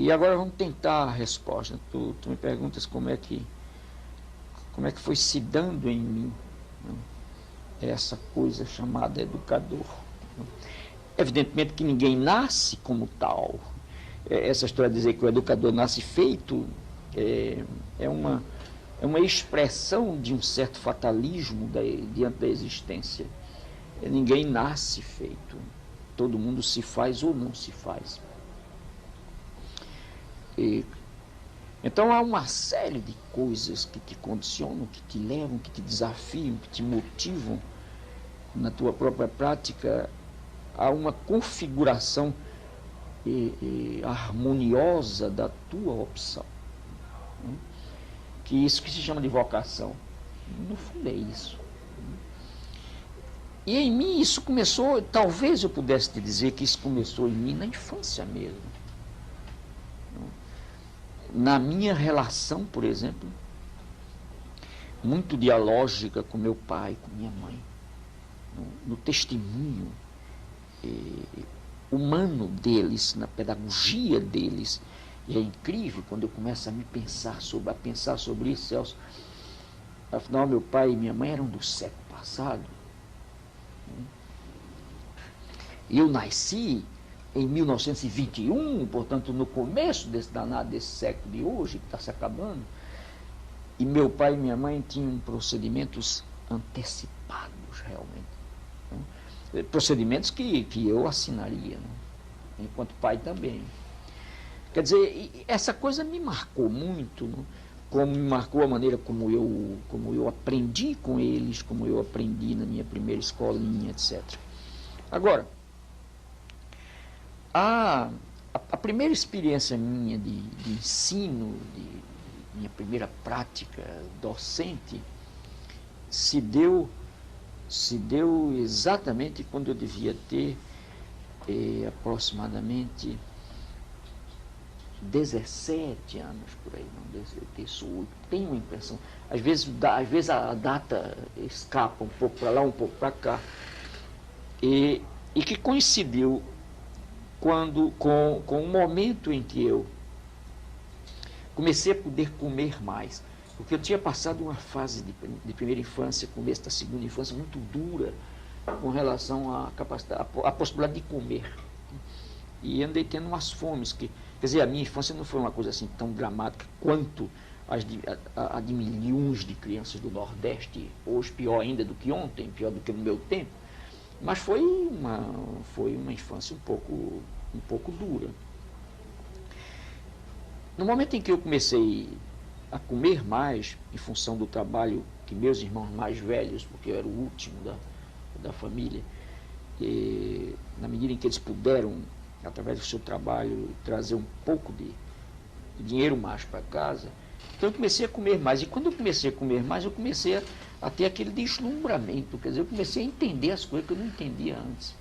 E agora vamos tentar a resposta. Tu me perguntas como é que foi se dando em mim, né, essa coisa chamada educador. Evidentemente que ninguém nasce como tal. Essa história de dizer que o educador nasce feito é uma expressão de um certo fatalismo diante da existência. Ninguém nasce feito. Todo mundo se faz ou não se faz. Então há uma série de coisas que te condicionam, que te levam, que te desafiam, que te motivam na tua própria prática a uma configuração harmoniosa da tua opção. Que isso que se chama de vocação. No fundo é isso. E em mim isso começou, talvez eu pudesse te dizer que isso começou em mim na infância mesmo. Na minha relação, por exemplo, muito dialógica com meu pai, com minha mãe, no testemunho humano deles, na pedagogia deles. E é incrível quando eu começo a pensar sobre isso, Celso. Afinal, meu pai e minha mãe eram do século passado. E eu nasci em 1921, portanto, no começo desse século de hoje, que está se acabando. E meu pai e minha mãe tinham procedimentos antecipados, realmente. Procedimentos que eu assinaria, né? Enquanto pai também. Quer dizer, essa coisa me marcou muito, né? Como me marcou a maneira como eu aprendi com eles, como eu aprendi na minha primeira escolinha, etc. Agora, a primeira experiência minha de ensino, minha primeira prática docente, se deu exatamente quando eu devia ter aproximadamente 17 anos, por aí, não, 18, tenho uma impressão. Às vezes a data escapa um pouco para lá, um pouco para cá, e que coincidiu com o momento em que eu comecei a poder comer mais, porque eu tinha passado uma fase de primeira infância, começo da segunda infância, muito dura com relação à capacidade, à possibilidade de comer. E andei tendo umas fomes que, quer dizer, a minha infância não foi uma coisa assim tão dramática quanto a de milhões de crianças do Nordeste, hoje pior ainda do que ontem, pior do que no meu tempo, mas foi uma infância um pouco dura. No momento em que eu comecei a comer mais, em função do trabalho que meus irmãos mais velhos, porque eu era o último da família, e na medida em que eles puderam, através do seu trabalho, trazer um pouco de dinheiro mais para casa, então eu comecei a comer mais. E quando eu comecei a comer mais, eu comecei a ter aquele deslumbramento, quer dizer, eu comecei a entender as coisas que eu não entendia antes.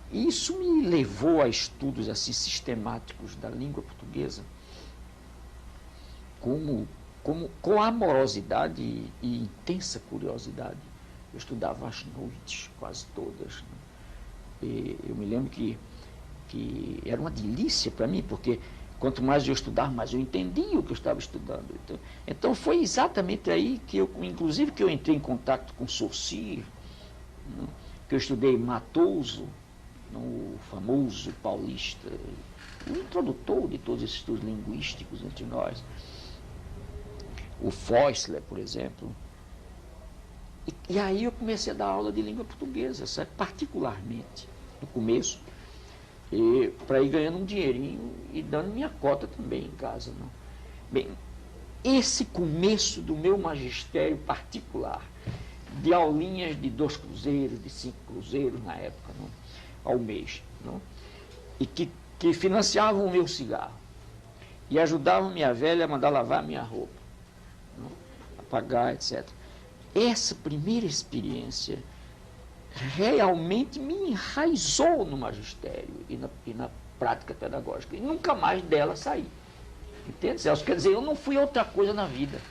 E isso me levou a estudos assim sistemáticos da língua portuguesa, com amorosidade e intensa curiosidade. Eu estudava às noites, quase todas, né? E eu me lembro que era uma delícia para mim, porque quanto mais eu estudava, mais eu entendia o que eu estava estudando. Então foi exatamente aí que inclusive que eu entrei em contato com Saussure, né? Que eu estudei Matoso, o famoso paulista, o introdutor de todos esses estudos linguísticos entre nós, o Fäusler, por exemplo. E aí eu comecei a dar aula de língua portuguesa, sabe? Particularmente, no começo, para ir ganhando um dinheirinho e dando minha cota também em casa. Não? Bem, esse começo do meu magistério particular, de aulinhas de 2 cruzeiros, de 5 cruzeiros na época, não? Ao mês, não? E que financiavam o meu cigarro, e ajudavam minha velha a mandar lavar a minha roupa, não? A pagar, etc. Essa primeira experiência realmente me enraizou no magistério e na prática pedagógica, e nunca mais dela saí. Entende, Celso? Quer dizer, eu não fui outra coisa na vida.